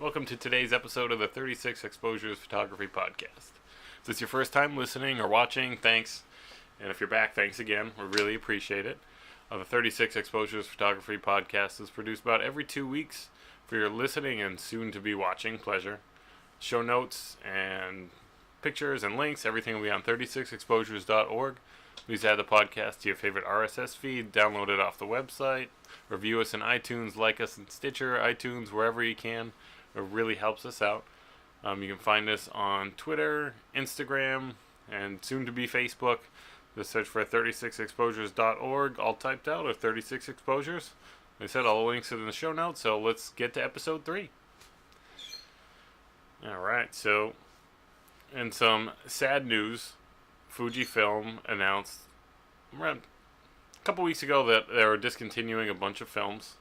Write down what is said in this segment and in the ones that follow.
Welcome to today's episode of the 36 Exposures Photography Podcast. If this is your first time listening or watching, thanks. And if you're back, thanks again. We really appreciate it. The 36 Exposures Photography Podcast is produced about every 2 weeks for your listening and soon-to-be watching pleasure. Show notes and pictures and links, everything will be on 36exposures.org. Please add the podcast to your favorite RSS feed, download it off the website, review us in iTunes, like us in Stitcher, iTunes, wherever you can. It really helps us out. You can find us on Twitter, Instagram, and soon to be Facebook. Just search for 36exposures.org, all typed out, or 36 Exposures. Like I said, all the links are in the show notes, so let's get to episode 3. Alright, so, in some sad news, Fujifilm announced around a couple weeks ago that they were discontinuing a bunch of films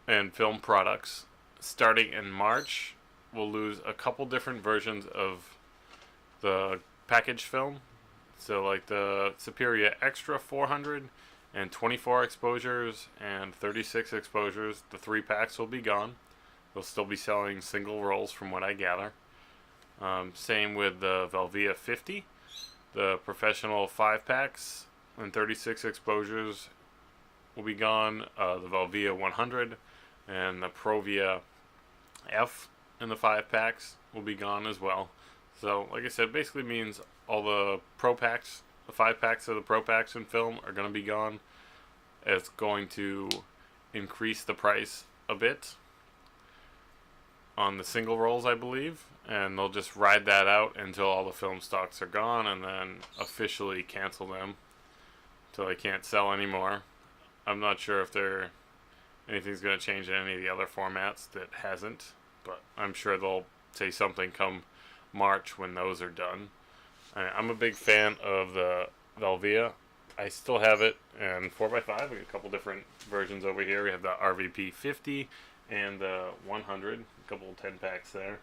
and film products. Starting in March, we'll lose a couple different versions of the package film. So like the Superior Extra 400 and 24 exposures and 36 exposures, the 3 packs will be gone. They'll still be selling single rolls from what I gather. Same with the Velvia 50, the professional 5 packs and 36 exposures will be gone. The Velvia 100 and the Provia F in the 5 packs will be gone as well. So, like I said, basically means all the Pro packs, the 5 packs of the Pro packs in film are going to be gone. It's going to increase the price a bit on the single rolls, I believe, and they'll just ride that out until all the film stocks are gone and then officially cancel them until they can't sell anymore. I'm not sure if anything's going to change in any of the other formats that hasn't, but I'm sure they'll say something come March when those are done. I'm a big fan of the Velvia. I still have it in 4x5. We got a couple different versions over here. We have the RVP 50 and the 100, a couple of 10 packs there.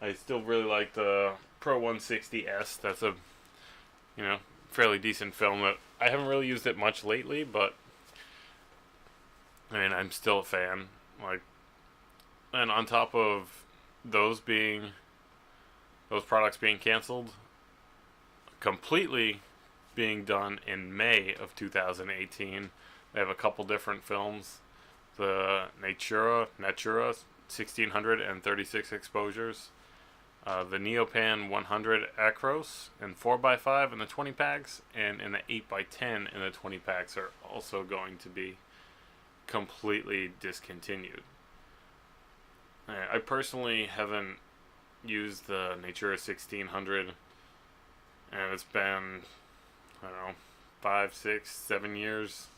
I still really like the Pro 160S. That's a fairly decent film that I haven't really used it much lately, but I mean, I'm still a fan. And on top of those products being canceled, completely being done in May of 2018, they have a couple different films. The Natura 1600 and 36 exposures. The Neopan 100 Acros in 4x5 in the 20 packs, and in the 8x10 in the 20 packs are also going to be completely discontinued. I personally haven't used the Natura 1600, and it's been, 5, 6, 7 years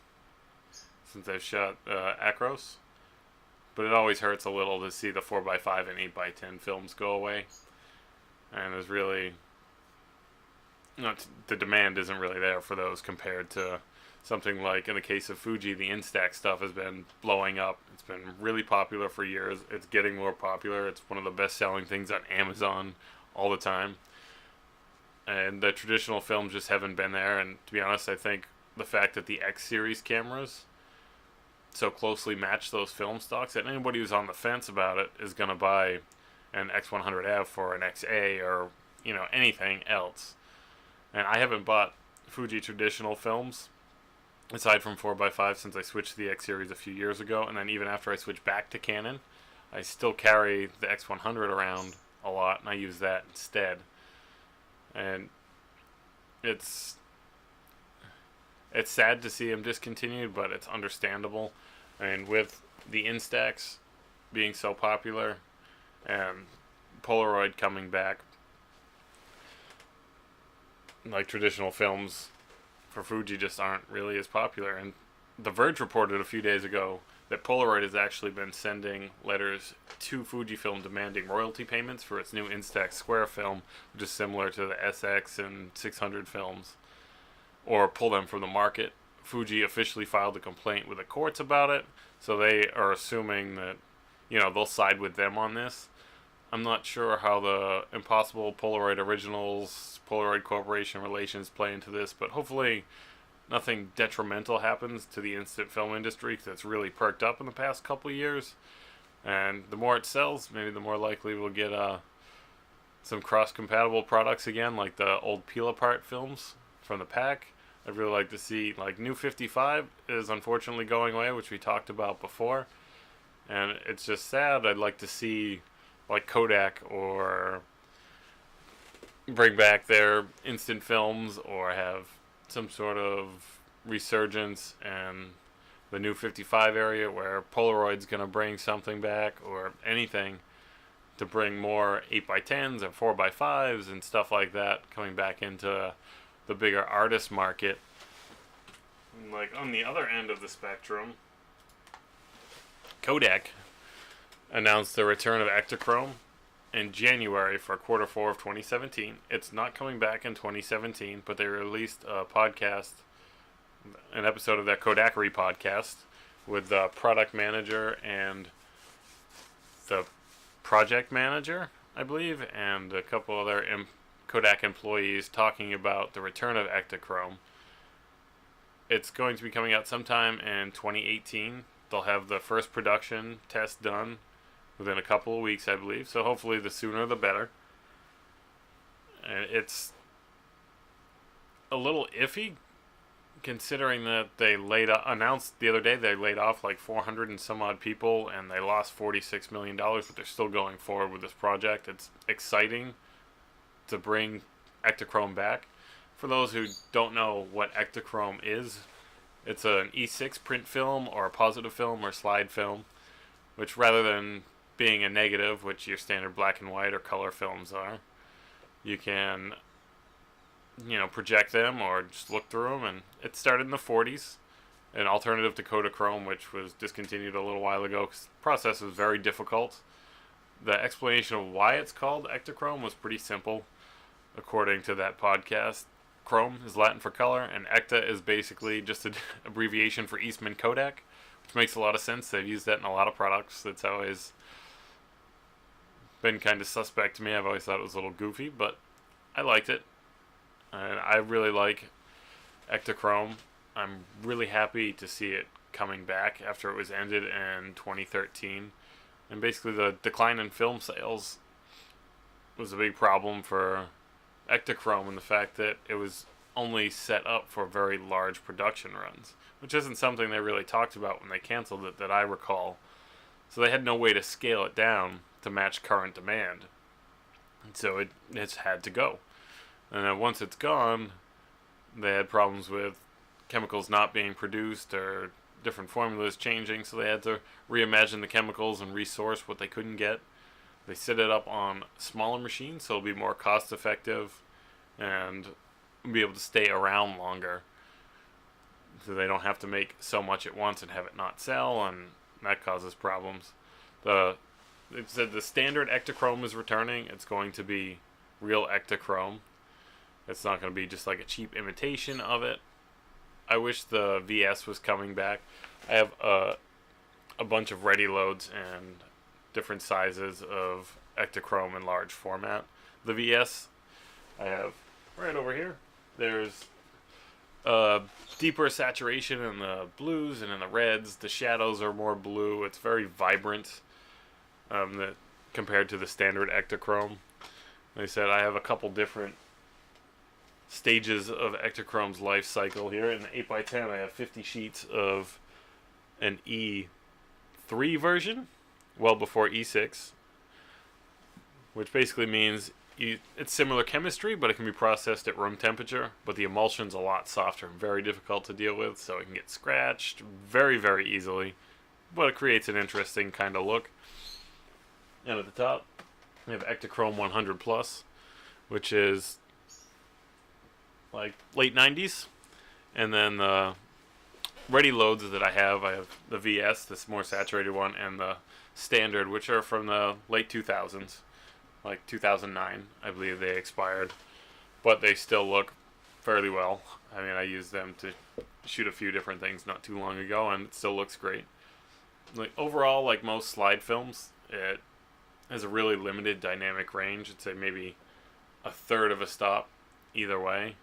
since I've shot Acros, but it always hurts a little to see the 4x5 and 8x10 films go away, and there's really, the demand isn't really there for those compared to something like, in the case of Fuji, the Instax stuff has been blowing up. It's been really popular for years. It's getting more popular. It's one of the best-selling things on Amazon all the time. And the traditional films just haven't been there. And to be honest, I think the fact that the X series cameras so closely match those film stocks that anybody who's on the fence about it is going to buy an X100F or an XA or, anything else. And I haven't bought Fuji traditional films aside from 4x5 since I switched to the X series a few years ago, and then even after I switched back to Canon, I still carry the X100 around a lot, and I use that instead. And it's sad to see them discontinued, but it's understandable. And with the Instax being so popular and Polaroid coming back, like traditional films for Fuji just aren't really as popular. And The Verge reported a few days ago that Polaroid has actually been sending letters to Fujifilm demanding royalty payments for its new Instax Square film, which is similar to the SX and 600 films, or pull them from the market. Fuji officially filed a complaint with the courts about it, so they are assuming that, they'll side with them on this. I'm not sure how the Impossible Polaroid Originals, Polaroid Corporation relations play into this, but hopefully nothing detrimental happens to the instant film industry, because it's really perked up in the past couple of years. And the more it sells, maybe the more likely we'll get some cross-compatible products again, like the old peel-apart films from the pack. I'd really like to see, like, new 55 is unfortunately going away, which we talked about before. And it's just sad. I'd like to see, like, Kodak or bring back their instant films, or have some sort of resurgence in the new 55 area where Polaroid's going to bring something back, or anything to bring more 8x10s and 4x5s and stuff like that coming back into the bigger artist market. And, like, on the other end of the spectrum, Kodak announced the return of Ektachrome in January for Q4 of 2017. It's not coming back in 2017, but they released a podcast, an episode of their Kodakery podcast, with the product manager and the project manager, I believe, and a couple other Kodak employees talking about the return of Ektachrome. It's going to be coming out sometime in 2018. They'll have the first production test done within a couple of weeks, I believe. So hopefully the sooner the better. And it's a little iffy, considering that they announced the other day they laid off like 400 and some odd people, and they lost $46 million, but they're still going forward with this project. It's exciting to bring Ektachrome back. For those who don't know what Ektachrome is, it's an E6 print film, or a positive film, or slide film, which, rather than being a negative, which your standard black and white or color films are, you can, project them or just look through them. And it started in the 40s, an alternative to Kodachrome, which was discontinued a little while ago because the process was very difficult. The explanation of why it's called Ektachrome was pretty simple, according to that podcast. Chrome is Latin for color, and Ekta is basically just an abbreviation for Eastman Kodak, which makes a lot of sense. They've used that in a lot of products. That's always been kind of suspect to me. I've always thought it was a little goofy, but I liked it. And I really like Ektachrome. I'm really happy to see it coming back after it was ended in 2013. And basically the decline in film sales was a big problem for Ektachrome, and the fact that it was only set up for very large production runs, which isn't something they really talked about when they canceled it that I recall. So they had no way to scale it down to match current demand. And so it's had to go. And then once it's gone, they had problems with chemicals not being produced or different formulas changing, so they had to reimagine the chemicals and resource what they couldn't get. They set it up on smaller machines, so it'll be more cost effective and be able to stay around longer, so they don't have to make so much at once and have it not sell, and that causes problems. It said the standard Ektachrome is returning. It's going to be real Ektachrome. It's not going to be just like a cheap imitation of it. I wish the VS was coming back. I have a bunch of ready loads and different sizes of Ektachrome in large format. The VS I have right over here. There's deeper saturation in the blues and in the reds. The shadows are more blue. It's very vibrant compared to the standard Ektachrome. Like I said, I have a couple different stages of Ektachrome's life cycle here. In the 8x10, I have 50 sheets of an E3 version, well before E6, which basically means it's similar chemistry, but it can be processed at room temperature, but the emulsion's a lot softer and very difficult to deal with, so it can get scratched very, very easily, but it creates an interesting kind of look. And at the top, we have Ektachrome 100 Plus, which is like late 90s, and then the ready loads that I have the VS, this more saturated one, and the standard, which are from the late 2000s, like 2009, I believe they expired, but they still look fairly well. I mean, I used them to shoot a few different things not too long ago, and it still looks great. Like overall, like most slide films, it has a really limited dynamic range. I'd say maybe a third of a stop either way.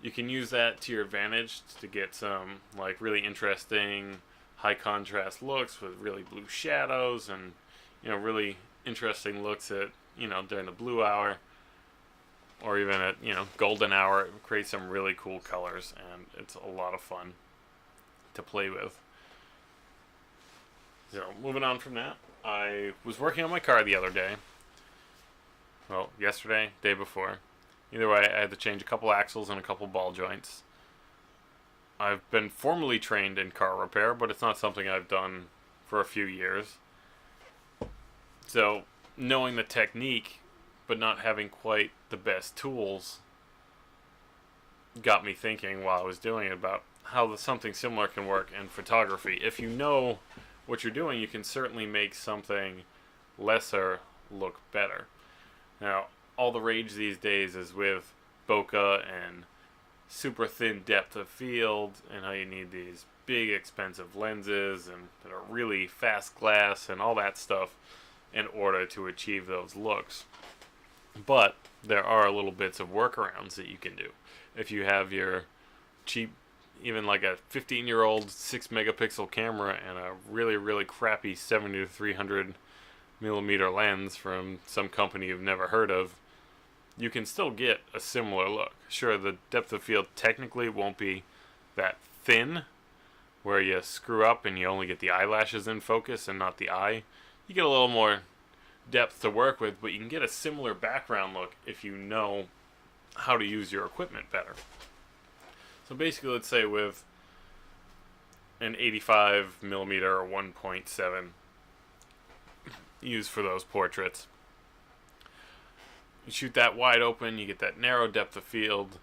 You can use that to your advantage to get some like really interesting high contrast looks with really blue shadows and, really interesting looks at, during the blue hour or even at, golden hour. It creates some really cool colors, and it's a lot of fun to play with. So moving on from that, I was working on my car the other day. Well, yesterday, day before. Either way, I had to change a couple axles and a couple ball joints. I've been formally trained in car repair, but it's not something I've done for a few years. So, knowing the technique, but not having quite the best tools, got me thinking while I was doing it about how something similar can work in photography. If you know what you're doing, you can certainly make something lesser look better. Now, all the rage these days is with bokeh and super thin depth of field, and how you need these big expensive lenses and that are really fast glass and all that stuff in order to achieve those looks. But there are little bits of workarounds that you can do. If you have your cheap, even like a 15-year-old 6 megapixel camera and a really, really crappy 70 to 300 millimeter lens from some company you've never heard of, you can still get a similar look. Sure, the depth of field technically won't be that thin, where you screw up and you only get the eyelashes in focus and not the eye. You get a little more depth to work with, but you can get a similar background look if you know how to use your equipment better. So basically, let's say with an 85 millimeter or 1.7 used for those portraits, you shoot that wide open, you get that narrow depth of field,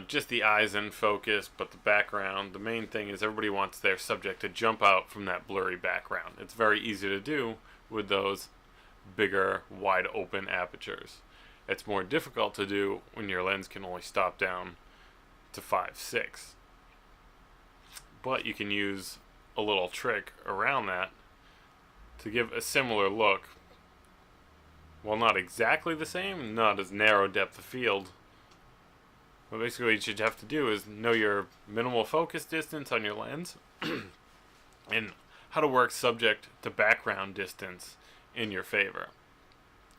just the eyes in focus, but the background, the main thing is everybody wants their subject to jump out from that blurry background. It's very easy to do with those bigger, wide open apertures. It's more difficult to do when your lens can only stop down to 5.6. But you can use a little trick around that to give a similar look. Well, not exactly the same, not as narrow depth of field. But basically what you have to do is know your minimal focus distance on your lens and how to work subject to background distance in your favor.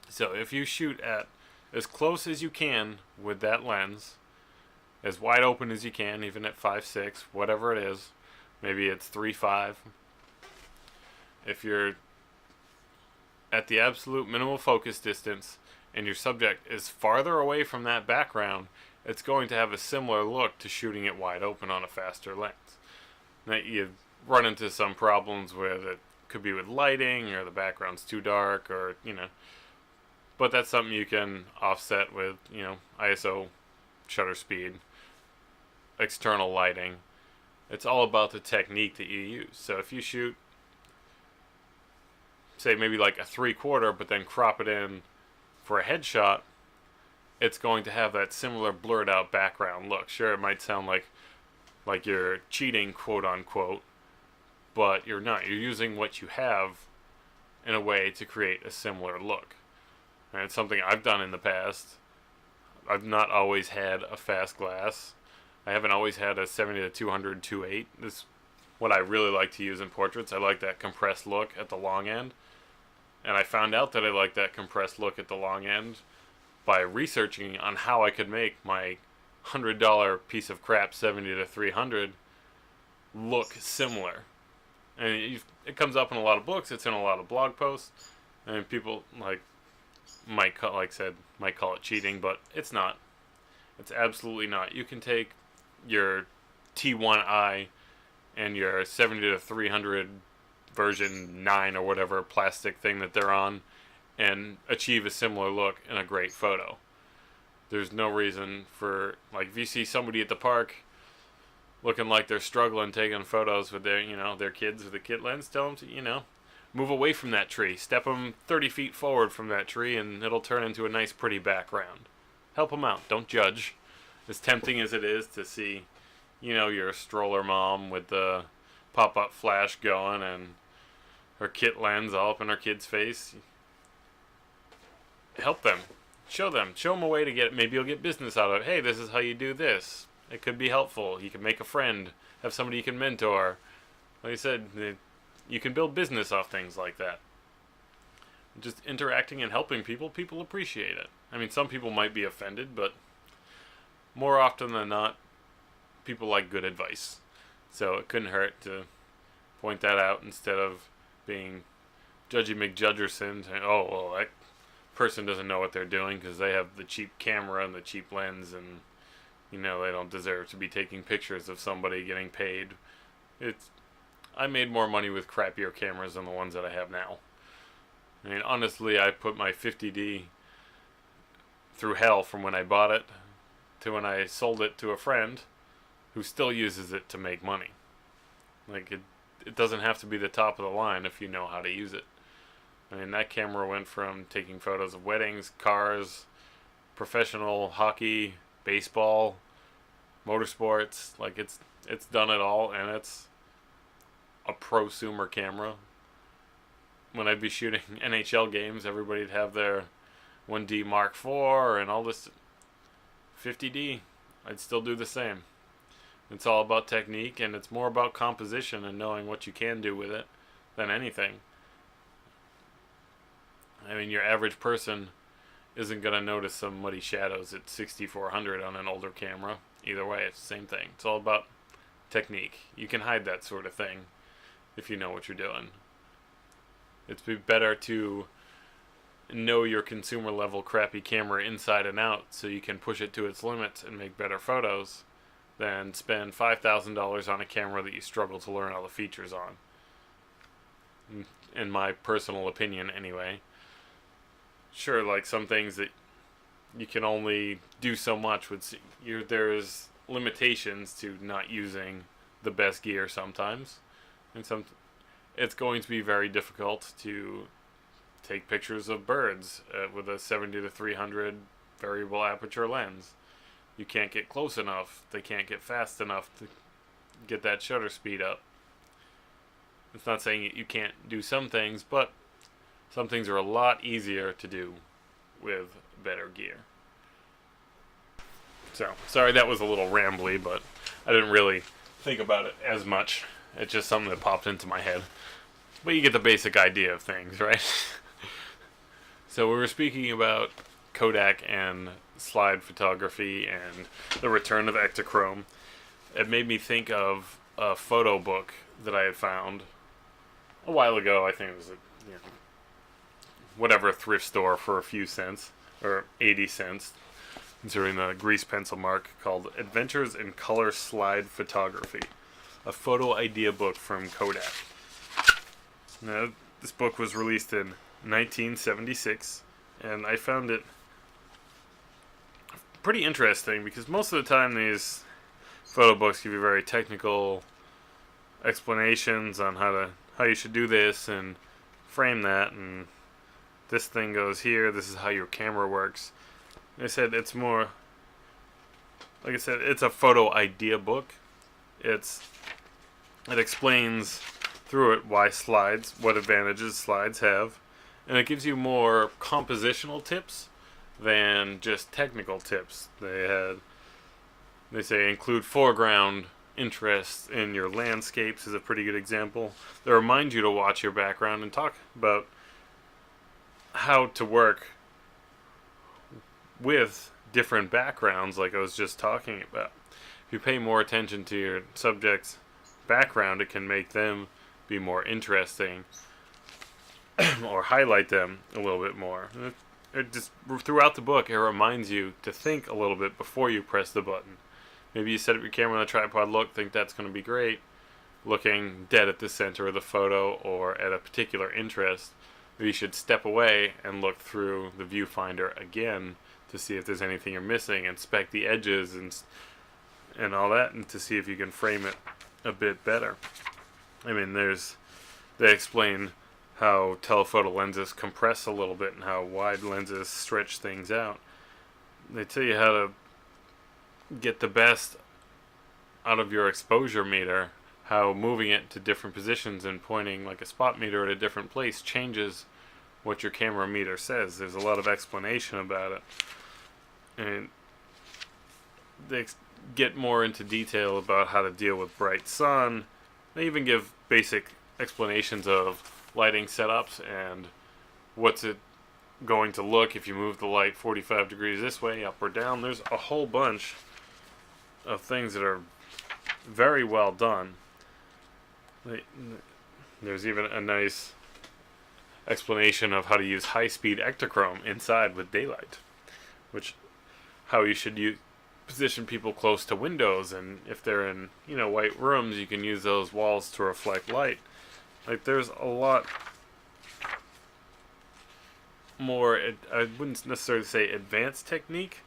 So if you shoot at as close as you can with that lens, as wide open as you can, even at 5.6, whatever it is, maybe it's 3.5. If you're at the absolute minimal focus distance and your subject is farther away from that background, it's going to have a similar look to shooting it wide open on a faster lens. Now, you run into some problems with it. Could be with lighting, or the background's too dark, or but that's something you can offset with ISO, shutter speed, external lighting. It's all about the technique that you use. So if you shoot, say maybe like a 3/4, but then crop it in for a headshot, it's going to have that similar blurred out background look. Sure, it might sound like you're cheating, quote unquote, but you're not. You're using what you have in a way to create a similar look. And it's something I've done in the past. I've not always had a fast glass. I haven't always had a 70 to 200 2.8. This is what I really like to use in portraits. I like that compressed look at the long end. And I found out that I like that compressed look at the long end by researching on how I could make my $100 piece of crap 70 to 300 look similar. And it comes up in a lot of books. It's in a lot of blog posts. And people might call it cheating, but it's not. It's absolutely not. You can take your T1i and your 70 to 300 version 9 or whatever plastic thing that they're on and achieve a similar look in a great photo. There's no reason for, if you see somebody at the park looking like they're struggling taking photos with their kids with a kit lens, tell them to, move away from that tree. Step them 30 feet forward from that tree and it'll turn into a nice pretty background. Help them out. Don't judge. As tempting as it is to see, your stroller mom with the pop-up flash going and her kit lens all up in her kid's face, help them. Show them a way to get, maybe you'll get business out of it. Hey, this is how you do this. It could be helpful. You can make a friend, have somebody you can mentor. Like I said, you can build business off things like that. Just interacting and helping people, people appreciate it. I mean, some people might be offended, but more often than not, people like good advice. So it couldn't hurt to point that out instead of being Judgy McJudgerson saying, oh, well, that person doesn't know what they're doing because they have the cheap camera and the cheap lens and, they don't deserve to be taking pictures of somebody getting paid. I made more money with crappier cameras than the ones that I have now. I mean, honestly, I put my 50D through hell from when I bought it to when I sold it to a friend who still uses it to make money. Like, it doesn't have to be the top of the line if you know how to use it. I mean, that camera went from taking photos of weddings, cars, professional hockey, baseball, motorsports. Like, it's done it all, and it's a prosumer camera. When I'd be shooting NHL games, everybody'd have their 1D Mark IV and all this 50D. I'd still do the same. It's all about technique, and it's more about composition and knowing what you can do with it than anything. I mean, your average person isn't going to notice some muddy shadows at 6400 on an older camera. Either way, it's the same thing. It's all about technique. You can hide that sort of thing if you know what you're doing. It's better to know your consumer level crappy camera inside and out so you can push it to its limits and make better photos than spend $5,000 on a camera that you struggle to learn all the features on. In my personal opinion, anyway. Sure, like some things that you can only do so much with. There's limitations to not using the best gear sometimes, and it's going to be very difficult to take pictures of birds with a 70-300 variable aperture lens. You can't get close enough. They can't get fast enough to get that shutter speed up. It's not saying that you can't do some things, but some things are a lot easier to do with better gear. So, sorry that was a little rambly, but I didn't really think about it as much. It's just something that popped into my head. But you get the basic idea of things, right? So we were speaking about Kodak and slide photography and the return of Ektachrome. It made me think of a photo book that I had found a while ago. I think it was whatever thrift store for a few cents, or 80 cents, considering the grease pencil mark, called Adventures in Color Slide Photography, a photo idea book from Kodak. Now, this book was released in 1976, and I found it pretty interesting because most of the time these photo books give you very technical explanations on how you should do this and frame that, and this thing goes here, this is how your camera works. I said it's more, like I said, it's a photo idea book. It explains through it why slides, what advantages slides have, and it gives you more compositional tips than just technical tips. They say include foreground interest in your landscapes is a pretty good example. They remind you to watch your background and talk about how to work with different backgrounds, like I was just talking about. If you pay more attention to your subject's background, it can make them be more interesting or highlight them a little bit more. It just throughout the book, it reminds you to think a little bit before you press the button. Maybe you set up your camera on a tripod, think that's going to be great, looking dead at the center of the photo or at a particular interest. You should step away and look through the viewfinder again to see if there's anything you're missing, inspect the edges and all that, and to see if you can frame it a bit better. I mean, they explain how telephoto lenses compress a little bit and how wide lenses stretch things out. They tell you how to get the best out of your exposure meter, how moving it to different positions and pointing like a spot meter at a different place changes what your camera meter says. There's a lot of explanation about it. And they get more into detail about how to deal with bright sun. They even give basic explanations of lighting setups and what's it going to look if you move the light 45 degrees this way, up or down. There's a whole bunch of things that are very well done. There's even a nice explanation of how to use high-speed Ektachrome inside with daylight, which how you should position people close to windows, and if they're in white rooms, you can use those walls to reflect light. Like, there's a lot more, I wouldn't necessarily say advanced technique,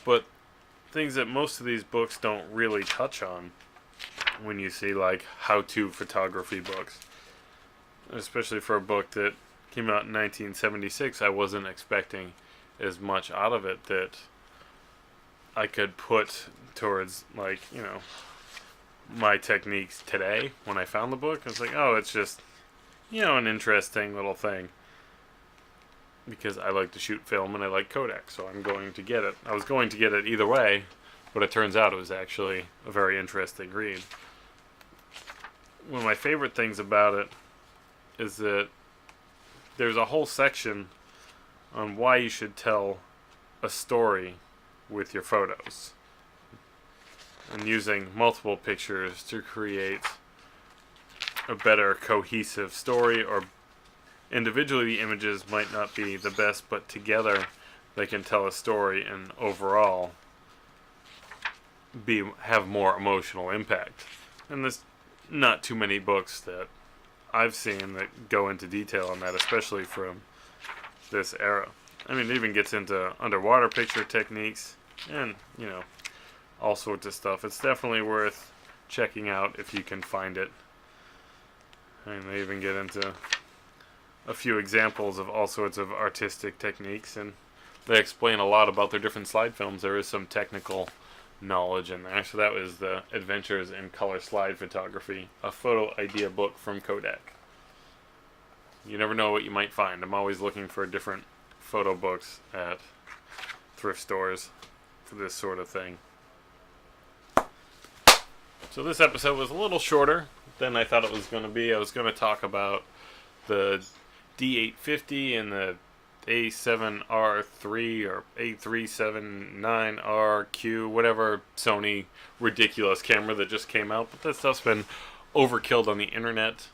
but things that most of these books don't really touch on when you see like how-to photography books. Especially for a book that came out in 1976, I wasn't expecting as much out of it that I could put towards, like, my techniques today. When I found the book, I was like, oh, it's just, an interesting little thing. Because I like to shoot film and I like Kodak, so I'm going to get it. I was going to get it either way, but it turns out it was actually a very interesting read. One of my favorite things about it is that there's a whole section on why you should tell a story with your photos, and using multiple pictures to create a better cohesive story. Or individually the images might not be the best, but together they can tell a story and overall have more emotional impact. And there's not too many books that I've seen that go into detail on that, especially from this era. I mean, it even gets into underwater picture techniques and, all sorts of stuff. It's definitely worth checking out if you can find it. And they even get into a few examples of all sorts of artistic techniques, and they explain a lot about their different slide films. There is some technical knowledge in there. So that was the Adventures in Color Slide Photography, a photo idea book from Kodak. You never know what you might find. I'm always looking for different photo books at thrift stores for this sort of thing. So this episode was a little shorter than I thought it was going to be. I was going to talk about the D850 and the A7R III or A379RQ, whatever Sony ridiculous camera that just came out. But that stuff's been overkilled on the internet.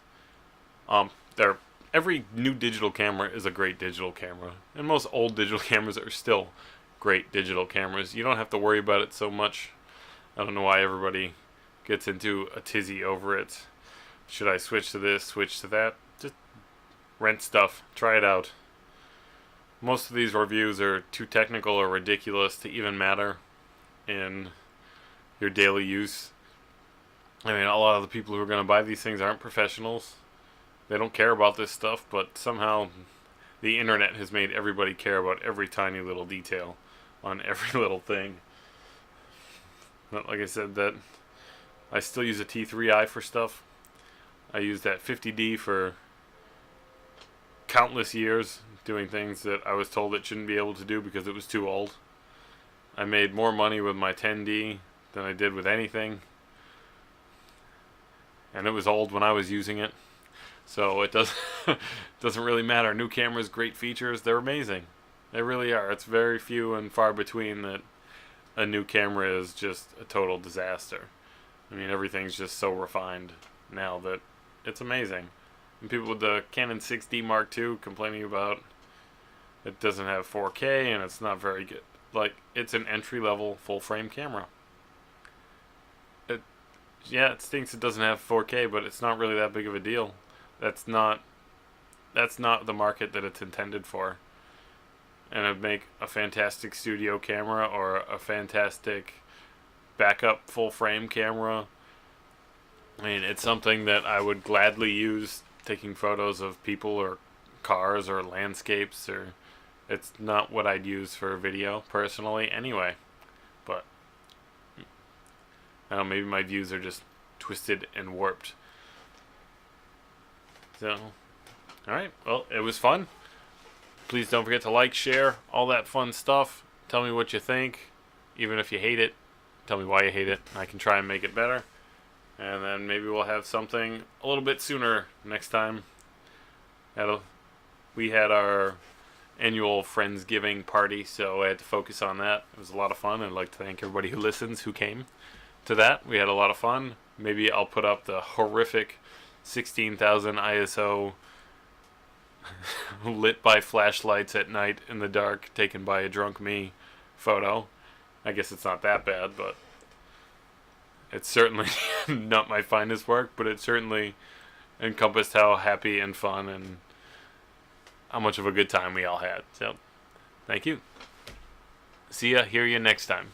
Every new digital camera is a great digital camera, and most old digital cameras are still great digital cameras. You don't have to worry about it so much. I don't know why everybody gets into a tizzy over it. Should I switch to this, switch to that? Just rent stuff, try it out. Most of these reviews are too technical or ridiculous to even matter in your daily use. I mean, a lot of the people who are going to buy these things aren't professionals. They don't care about this stuff, but somehow the internet has made everybody care about every tiny little detail on every little thing. But like I said, that I still use a T3i for stuff. I use that 50D for countless years, doing things that I was told it shouldn't be able to do because it was too old. I made more money with my 10D than I did with anything, and it was old when I was using it, so it doesn't really matter. New cameras, great features, they're amazing. They really are. It's very few and far between that a new camera is just a total disaster. I mean, everything's just so refined now that it's amazing. And people with the Canon 6D Mark II complaining about it doesn't have 4K and it's not very good. Like, it's an entry-level full-frame camera. It stinks it doesn't have 4K, but it's not really that big of a deal. That's not the market that it's intended for. And it'd make a fantastic studio camera or a fantastic backup full-frame camera. I mean, it's something that I would gladly use taking photos of people or cars or landscapes, or it's not what I'd use for video personally anyway. But I don't know, maybe my views are just twisted and warped. So, alright, well, it was fun. Please don't forget to like, share, all that fun stuff. Tell me what you think. Even if you hate it, tell me why you hate it. I can try and make it better. And then maybe we'll have something a little bit sooner next time. We had our annual Friendsgiving party, so I had to focus on that. It was a lot of fun. I'd like to thank everybody who listens, who came to that. We had a lot of fun. Maybe I'll put up the horrific 16,000 ISO lit by flashlights at night in the dark, taken by a drunk me photo. I guess it's not that bad, but it's certainly not my finest work, but it certainly encompassed how happy and fun and how much of a good time we all had. So, thank you. See ya, hear ya next time.